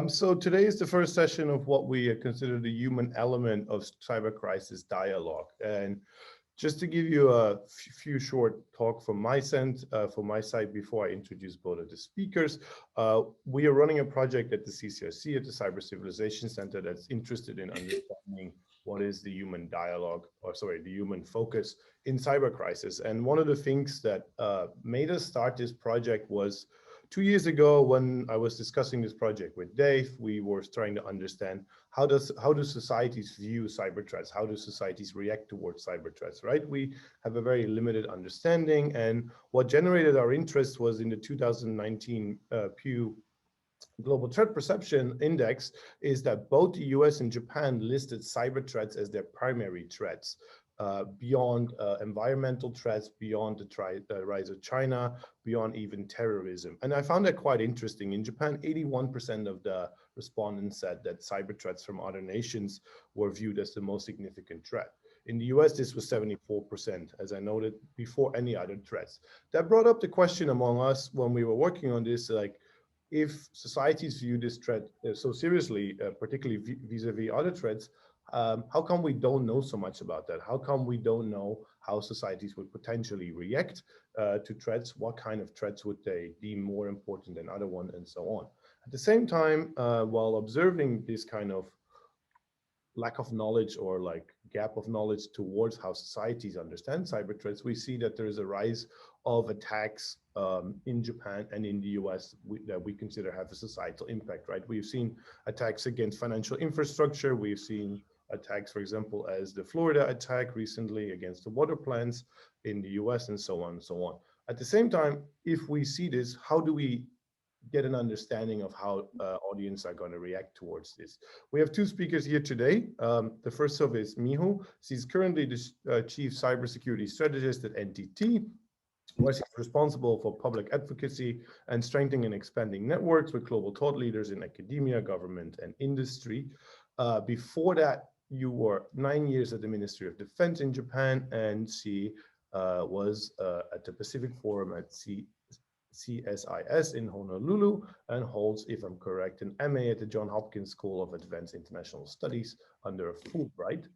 So today is the first session of what we consider the human element of cyber crisis dialogue. And just to give you a few short talk from my side before I introduce both of the speakers, we are running a project at the CCRC, at the Cyber Civilization Center, that's interested in understanding what is the human dialogue, or sorry, the human focus in cyber crisis. And one of the things that made us start this project was 2 years ago, when I was discussing this project with Dave, we were trying to understand how do societies view cyber threats? How do societies react towards cyber threats, right? We have a very limited understanding, and what generated our interest was in the 2019 Pew Global Threat Perception Index, is that both the US and Japan listed cyber threats as their primary threats. Beyond environmental threats, beyond the rise of China, beyond even terrorism. And I found that quite interesting. In Japan, 81% of the respondents said that cyber threats from other nations were viewed as the most significant threat. In the US, this was 74%, as I noted, before any other threats. That brought up the question among us when we were working on this, like, if societies view this threat so seriously, particularly vis-a-vis other threats, how come we don't know so much about that? How come we don't know how societies would potentially react to threats? What kind of threats would they deem more important than other ones, and so on? At the same time, while observing this kind of lack of knowledge or like gap of knowledge towards how societies understand cyber threats, we see that there is a rise of attacks in Japan and in the US that we consider have a societal impact, right? We've seen attacks against financial infrastructure. We've seen attacks, for example, as the Florida attack recently against the water plants in the US, and so on and so on. At the same time, if we see this, how do we get an understanding of how audience are going to react towards this? We have two speakers here today. The first of is Miho. She's currently the Chief Cybersecurity Strategist at NTT, where she's responsible for public advocacy and strengthening and expanding networks with global thought leaders in academia, government, and industry. Before that, you were 9 years at the Ministry of Defense in Japan, and she was at the Pacific Forum at CSIS in Honolulu, and holds, if I'm correct, an MA at the Johns Hopkins School of Advanced International Studies under a Fulbright.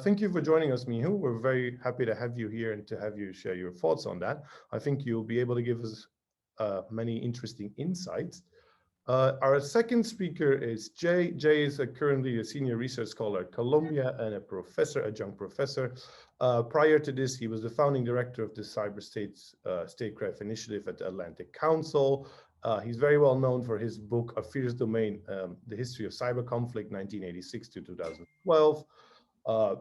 Thank you for joining us, Miho. We're very happy to have you here and to have you share your thoughts on that. I think you'll be able to give us many interesting insights. Our second speaker is Jay. Jay is currently a senior research scholar at Columbia and a professor, adjunct professor. Prior to this, he was the founding director of the Statecraft Initiative at the Atlantic Council. He's very well known for his book, A Fierce Domain, The History of Cyber Conflict, 1986 to 2012.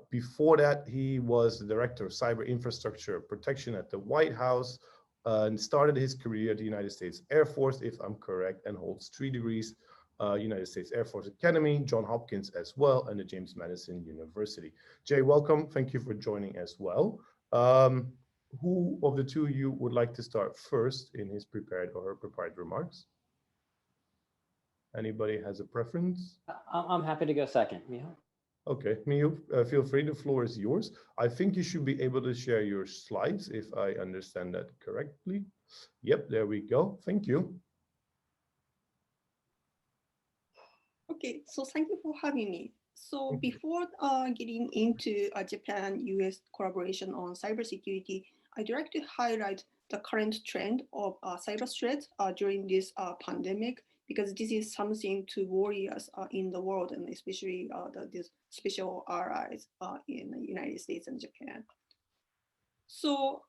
Before that, he was the director of cyber infrastructure protection at the White House, and started his career at the United States Air Force, if I'm correct, and holds 3 degrees, United States Air Force Academy, Johns Hopkins as well, and the James Madison University. Jay, welcome. Thank you for joining as well. Who of the two of you would like to start first in his prepared or her prepared remarks? Anybody has a preference? I'm happy to go second, Miho. Okay, Miho, feel free, the floor is yours. I think you should be able to share your slides, if I understand that correctly. Yep, there we go. Thank you. Okay, so thank you for having me. So before getting into Japan-US collaboration on cybersecurity, I'd like to highlight the current trend of cyber threats during this pandemic, because this is something to worry us in the world, and especially these special allies in the United States and Japan. So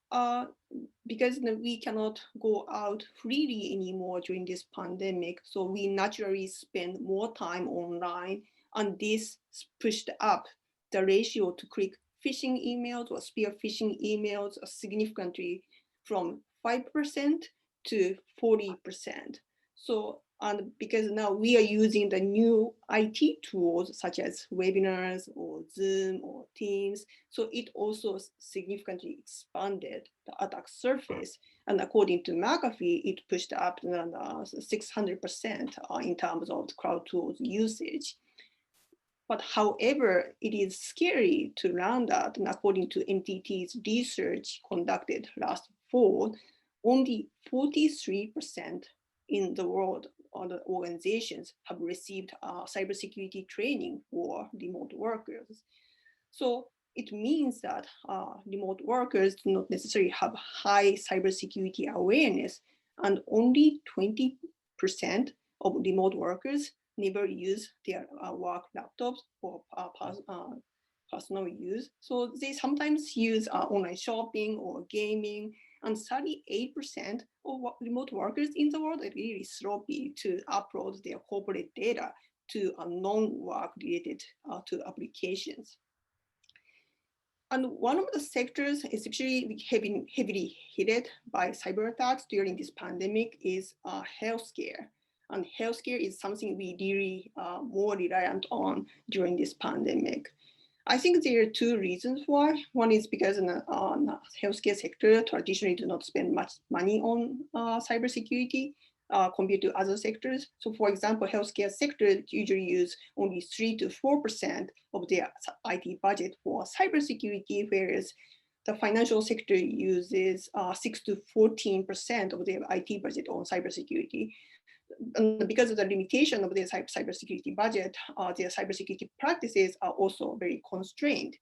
because we cannot go out freely anymore during this pandemic, so we naturally spend more time online, and this pushed up the ratio to click phishing emails or spear phishing emails significantly from 5% to 40%. So, and because now we are using the new IT tools such as webinars or Zoom or Teams, so it also significantly expanded the attack surface. And according to McAfee, it pushed up 600% in terms of the cloud tools usage. But however, it is scary to learn that, and according to NTT's research conducted last fall, only 43% in the world, other organizations have received cybersecurity training for remote workers. So it means that remote workers do not necessarily have high cybersecurity awareness, and only 20% of remote workers never use their work laptops for personal use. So they sometimes use online shopping or gaming, and 38% of remote workers in the world are really sloppy to upload their corporate data to non-work related to applications. And one of the sectors, especially heavily hit by cyber attacks during this pandemic, is healthcare. And healthcare is something we really more reliant on during this pandemic. I think there are two reasons why. One is because in the healthcare sector traditionally do not spend much money on cybersecurity compared to other sectors. So for example, healthcare sector usually use only 3 to 4% of their IT budget for cybersecurity, whereas the financial sector uses 6 to 14% of their IT budget on cybersecurity. And because of the limitation of their cybersecurity budget, their cybersecurity practices are also very constrained.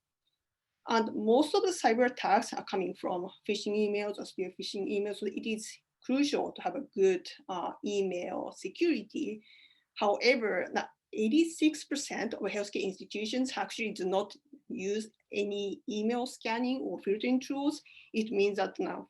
And most of the cyber attacks are coming from phishing emails or spear phishing emails. So it is crucial to have a good email security. However, 86% of healthcare institutions actually do not use any email scanning or filtering tools. It means that now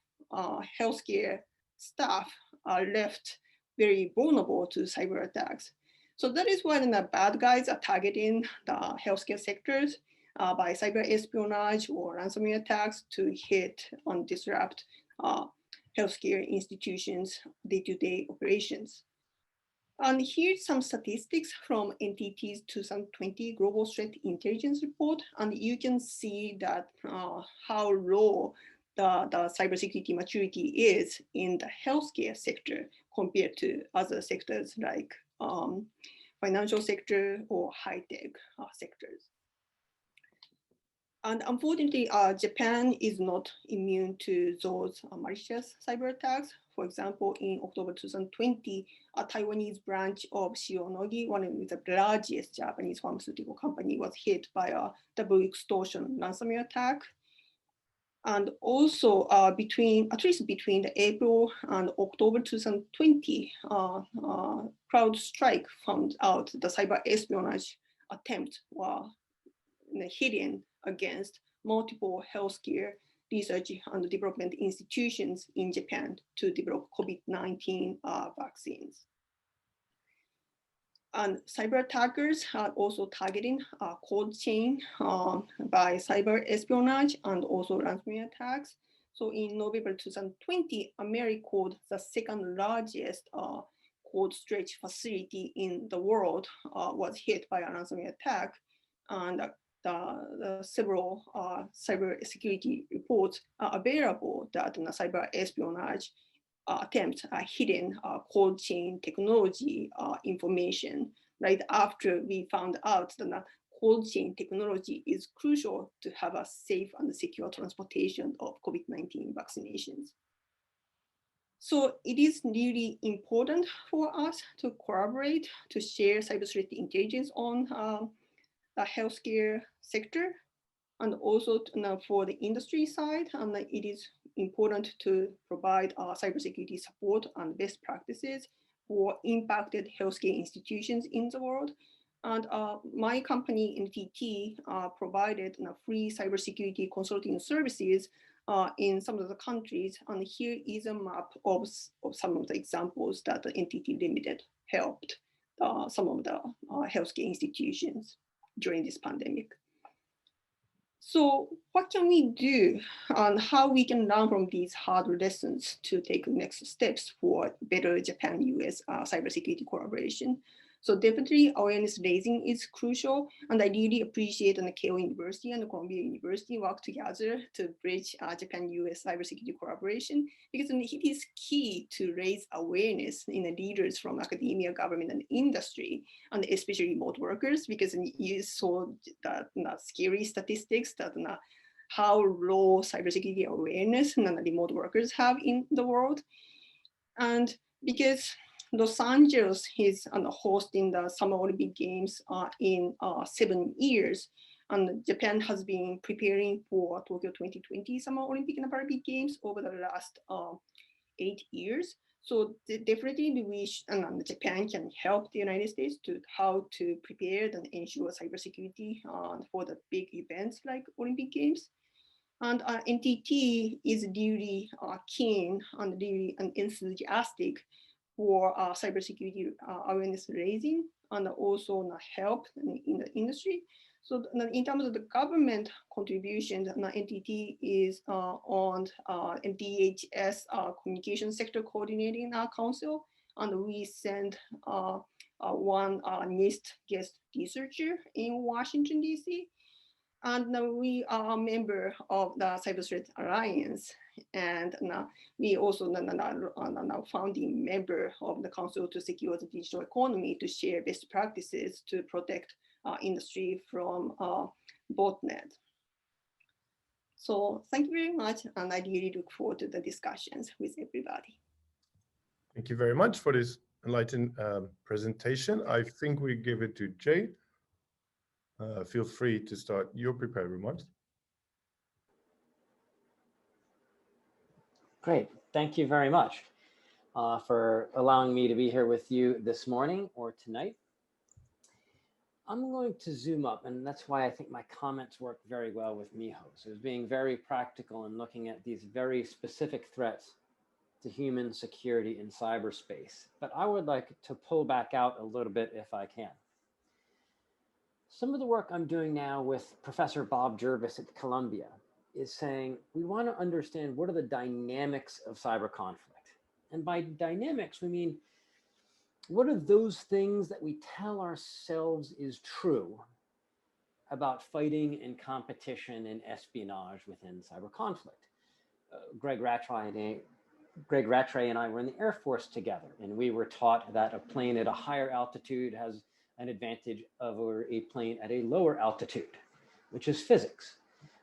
healthcare staff are left very vulnerable to cyber attacks. So that is why the bad guys are targeting the healthcare sectors by cyber espionage or ransomware attacks to hit and disrupt healthcare institutions' day-to-day operations. And here's some statistics from NTT's 2020 Global Threat Intelligence Report. And you can see that how low the cybersecurity maturity is in the healthcare sector compared to other sectors like financial sector or high-tech sectors. And unfortunately, Japan is not immune to those malicious cyber attacks. For example, in October 2020, a Taiwanese branch of Shionogi, one of the largest Japanese pharmaceutical company, was hit by a double extortion ransomware attack. And also at least between the April and October 2020, CrowdStrike found out the cyber espionage attempt were hidden against multiple healthcare research and development institutions in Japan to develop COVID-19 vaccines. And cyber attackers are also targeting cold chain by cyber espionage and also ransomware attacks. So in November 2020, Americold, the second largest cold storage facility in the world, was hit by a ransomware attack. And the several cybersecurity reports are available that the cyber espionage attempts are hidden cold chain technology information right after we found out that the cold chain technology is crucial to have a safe and secure transportation of COVID-19 vaccinations. So it is really important for us to collaborate to share cybersecurity intelligence on the healthcare sector, and also for the industry side, and it is important to provide cybersecurity support and best practices for impacted healthcare institutions in the world. And my company, NTT, provided free cybersecurity consulting services in some of the countries. And here is a map of some of the examples that the NTT Limited helped some of the healthcare institutions during this pandemic. So what can we do and how we can learn from these hard lessons to take next steps for better Japan-US cybersecurity collaboration? So definitely awareness raising is crucial, and I really appreciate the Keio University and the Columbia University work together to bridge Japan-US cybersecurity collaboration, because it is key to raise awareness in the leaders from academia, government, and industry, and especially remote workers, because you saw that scary statistics that how low cybersecurity awareness remote workers have in the world. And because Los Angeles is hosting the Summer Olympic Games in 7 years. And Japan has been preparing for Tokyo 2020 Summer Olympic and Paralympic Games over the last 8 years. So definitely Japan can help the United States to how to prepare and ensure cybersecurity for the big events like Olympic Games. And NTT is really keen and really enthusiastic for cybersecurity awareness raising and also help in the industry. So in terms of the government contributions, NTT is on DHS Communication Sector Coordinating Council, and we sent one NIST guest researcher in Washington, DC. And we are a member of the Cyber Threat Alliance. And we also are founding member of the Council to Secure the Digital Economy to share best practices to protect industry from botnet. So thank you very much. And I really look forward to the discussions with everybody. Thank you very much for this enlightened presentation. I think we give it to Jay. Feel free to start your prepared remarks. Great. Thank you very much for allowing me to be here with you this morning or tonight. I'm going to zoom up, and that's why I think my comments work very well with Miho. So it's being very practical and looking at these very specific threats to human security in cyberspace. But I would like to pull back out a little bit if I can. Some of the work I'm doing now with Professor Bob Jervis at Columbia is saying we want to understand what are the dynamics of cyber conflict. And by dynamics, we mean what are those things that we tell ourselves is true about fighting and competition and espionage within cyber conflict. Greg Rattray and I were in the Air Force together, and we were taught that a plane at a higher altitude has an advantage over a plane at a lower altitude, which is physics.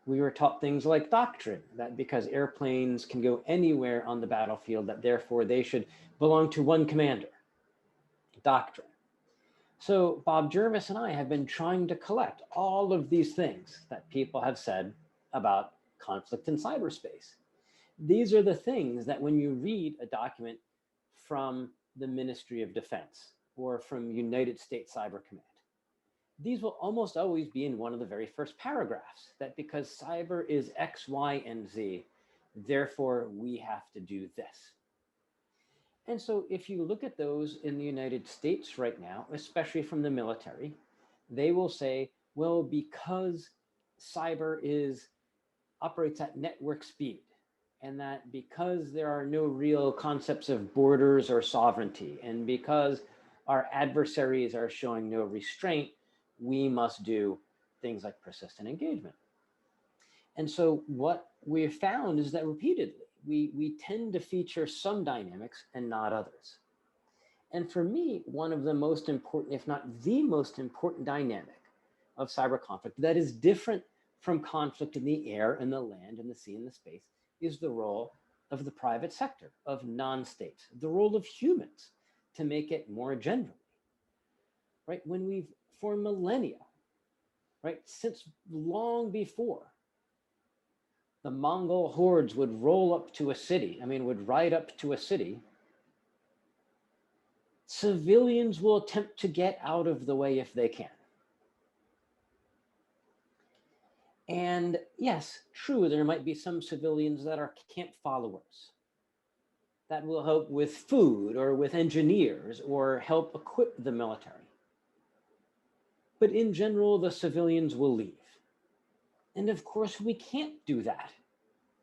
We were taught things like doctrine, that because airplanes can go anywhere on the battlefield, that therefore they should belong to one commander. Doctrine. So Bob Jervis and I have been trying to collect all of these things that people have said about conflict in cyberspace. These are the things that when you read a document from the Ministry of Defense or from United States Cyber Command, these will almost always be in one of the very first paragraphs, that because cyber is X, Y, and Z, therefore we have to do this. And so if you look at those in the United States right now, especially from the military, they will say, well, because cyber operates at network speed, and that because there are no real concepts of borders or sovereignty, and because our adversaries are showing no restraint, we must do things like persistent engagement. And so what we've found is that repeatedly, we tend to feature some dynamics and not others. And for me, one of the most important, if not the most important dynamic of cyber conflict that is different from conflict in the air and the land and the sea and the space is the role of the private sector, of non-states, the role of humans to make it more gender. Right? When we've, for millennia, right, since long before, the Mongol hordes would roll up to a city, would ride up to a city, civilians will attempt to get out of the way if they can. And yes, true, there might be some civilians that are camp followers that will help with food or with engineers or help equip the military. But in general, the civilians will leave. And of course, we can't do that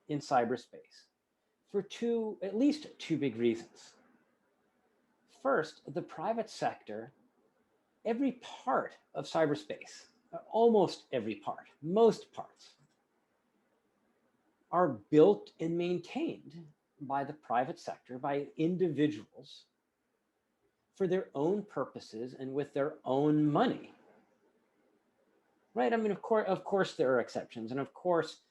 in cyberspace for at least two big reasons. First, the private sector, every part of cyberspace, almost every part, most parts, are built and maintained by the private sector, by individuals for their own purposes and with their own money. Right? Of course there are exceptions. And of course,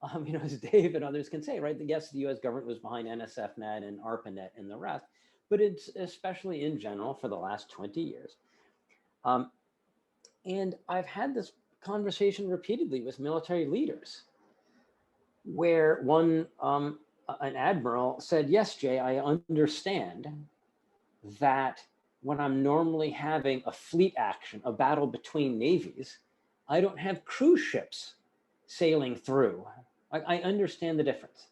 as Dave and others can say, right? Yes, the US government was behind NSFNet and ARPANET and the rest, but it's especially in general for the last 20 years. And I've had this conversation repeatedly with military leaders where an admiral said, yes, Jay, I understand that when I'm normally having a fleet action, a battle between navies, I don't have cruise ships sailing through. I understand the difference.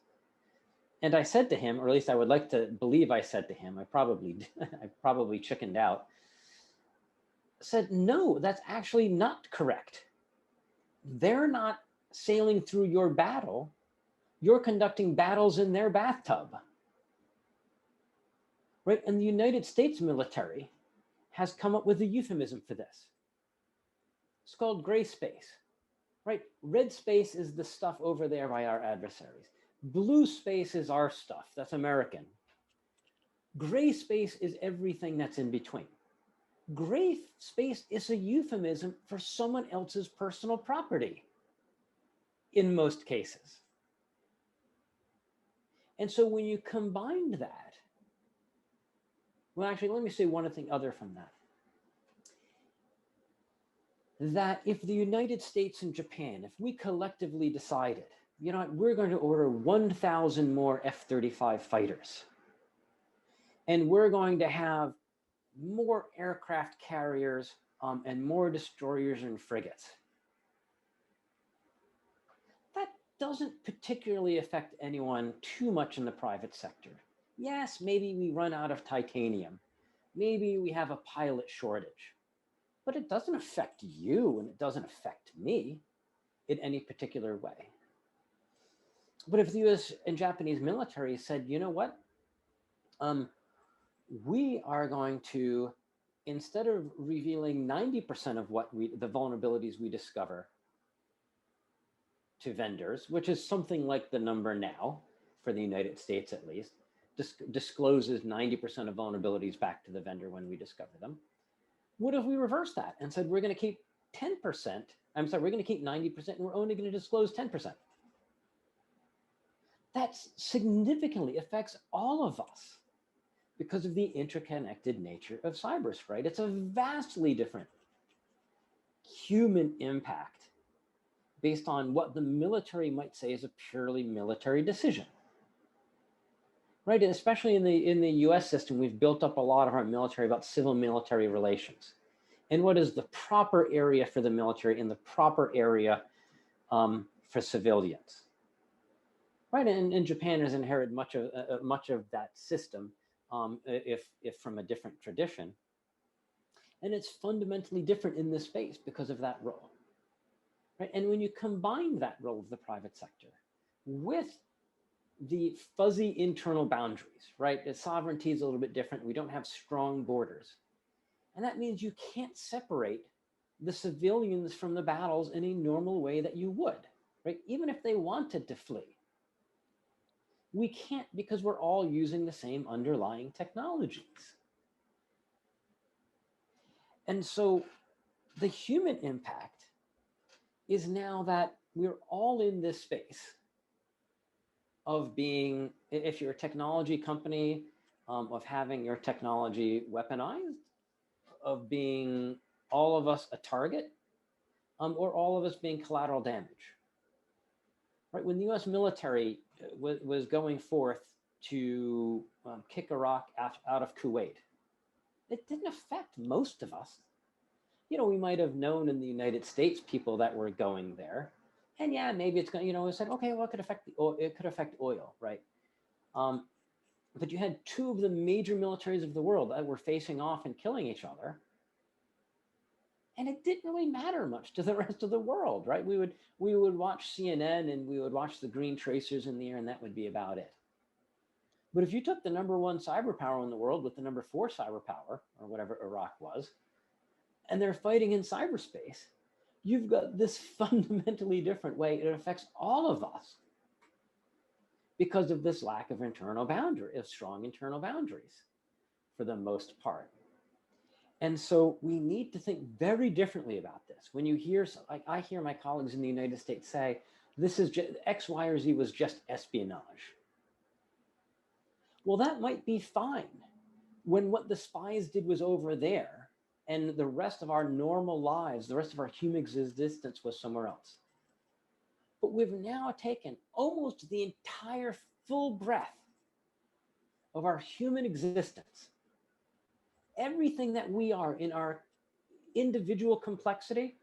And I said to him, or at least I would like to believe I said to him, I probably chickened out, said, no, that's actually not correct. They're not sailing through your battle. You're conducting battles in their bathtub. Right? And the United States military has come up with a euphemism for this. It's called gray space, right? Red space is the stuff over there by our adversaries. Blue space is our stuff, that's American. Gray space is everything that's in between. Gray space is a euphemism for someone else's personal property in most cases. And so when you combine that, well, actually, let me say one thing other from that. That if the United States and Japan, if we collectively decided, you know what, we're going to order 1,000 more F-35 fighters, and we're going to have more aircraft carriers and more destroyers and frigates, that doesn't particularly affect anyone too much in the private sector. Yes, maybe we run out of titanium. Maybe we have a pilot shortage. But it doesn't affect you and it doesn't affect me in any particular way. But if the US and Japanese military said, you know what, we are going to, instead of revealing 90% of the vulnerabilities we discover to vendors, which is something like the number now for the United States at least, discloses 90% of vulnerabilities back to the vendor when we discover them. What if we reverse that and said, we're going to keep 10%, I'm sorry, we're going to keep 90% and we're only going to disclose 10%. That significantly affects all of us because of the interconnected nature of cyberspace, right? It's a vastly different human impact based on what the military might say is a purely military decision. Right, and especially in the US system, we've built up a lot of our military about civil-military relations. And what is the proper area for the military and the proper area for civilians? Right, and Japan has inherited much of that system, if from a different tradition. And it's fundamentally different in this space because of that role. Right, and when you combine that role of the private sector with the fuzzy internal boundaries, right? The sovereignty is a little bit different. We don't have strong borders. And that means you can't separate the civilians from the battles in a normal way that you would, right? Even if they wanted to flee. We can't because we're all using the same underlying technologies. And so the human impact is now that we're all in this space of being, if you're a technology company, of having your technology weaponized, of being all of us a target, or all of us being collateral damage. Right, when the US military was going forth to kick Iraq out of Kuwait, it didn't affect most of us. You know, we might have known in the United States people that were going there. And yeah, maybe it's going, you know, we said, okay, well, it could affect oil, right? But you had two of the major militaries of the world that were facing off and killing each other. And it didn't really matter much to the rest of the world, right? We would watch CNN and we would watch the green tracers in the air and that would be about it. But if you took the #1 cyber power in the world with the #4 cyber power, or whatever Iraq was, and they're fighting in cyberspace, you've got this fundamentally different way it affects all of us because of this lack of strong internal boundaries for the most part. And so we need to think very differently about this. When you hear, like I hear my colleagues in the United States say, this is just, X, Y, or Z was just espionage. Well, that might be fine, when what the spies did was over there and the rest of our normal lives, the rest of our human existence was somewhere else. But we've now taken almost the entire full breadth of our human existence, everything that we are in our individual complexity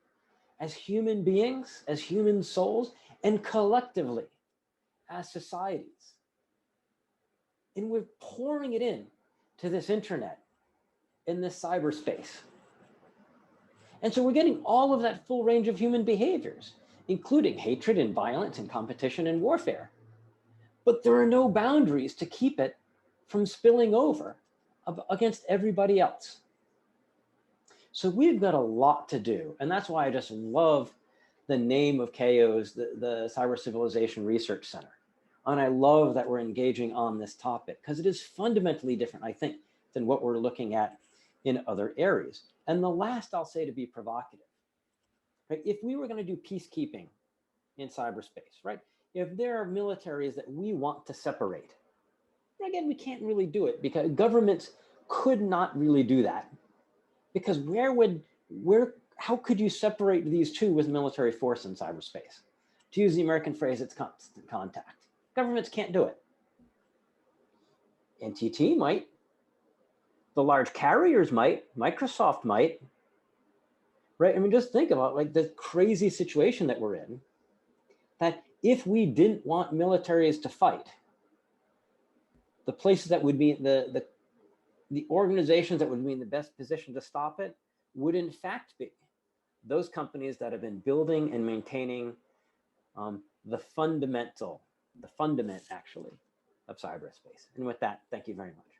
as human beings, as human souls, and collectively as societies. And we're pouring it in to this internet, in this cyberspace. And so we're getting all of that full range of human behaviors, including hatred and violence and competition and warfare. But there are no boundaries to keep it from spilling over against everybody else. So we've got a lot to do. And that's why I just love the name of Keio's, the Cyber Civilization Research Center. And I love that we're engaging on this topic because it is fundamentally different, I think, than what we're looking at in other areas. And the last I'll say to be provocative, right? If we were going to do peacekeeping in cyberspace, right? If there are militaries that we want to separate, again, we can't really do it because governments could not really do that. Because how could you separate these two with military force in cyberspace? To use the American phrase, it's constant contact. Governments can't do it. NTT might. The large carriers might. Microsoft might. Right? I mean, just think about like the crazy situation that we're in, that if we didn't want militaries to fight, the places that would be the organizations that would be in the best position to stop it would in fact be those companies that have been building and maintaining the fundament actually of cyberspace. And with that, thank you very much.